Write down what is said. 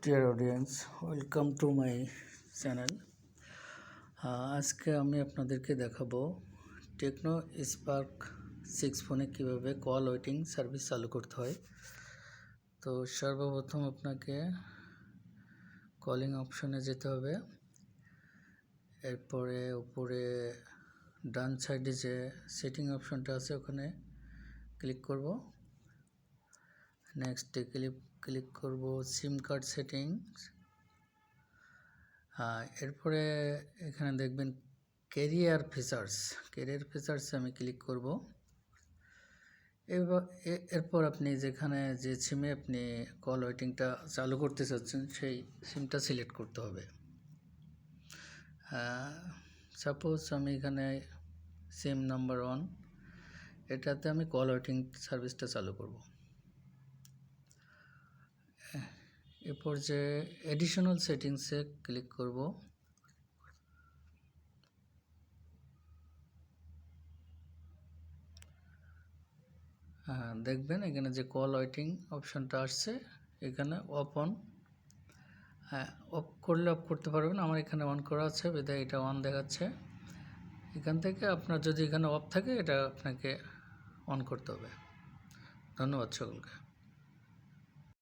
Dear audience, welcome to my channel. আজকে আমি আপনাদেরকে দেখাবো টেকনো স্পার্ক 6 ফোনে কীভাবে কল ওয়েটিং সার্ভিস চালু করতে হয়। তো সর্বপ্রথম আপনাকে কলিং অপশনে যেতে হবে। এরপরে উপরে ডান সাইডে যে সেটিং অপশনটা আছে ওখানে ক্লিক করব। নেক্সটে ক্লিক করব সিম কার্ড সেটিংস। এরপরে এখানে দেখবেন ক্যারিয়ার ফিচার্সে আমি ক্লিক করব। এরপর আপনি যেখানে যে সিমে আপনি কল ওয়েটিংটা চালু করতে চাচ্ছেন সেই সিমটা সিলেক্ট করতে হবে। সাপোজ আমি এখানে সিম নাম্বার 1 এটাতে আমি কল ওয়েটিং সার্ভিসটা চালু করব। এরপর যে এডিশনাল সেটিংসে ক্লিক করব। দেখবেন এখানে যে কল ওয়েটিং অপশনটা আসছে এখানে অফ করলে অফ করতে পারবেন। আমার এখানে অন করা আছে বিধায় এটা অন দেখাচ্ছে। এখান থেকে আপনার যদি এখানে অফ থাকে এটা আপনাকে অন করতে হবে। ধন্যবাদ সকলকে।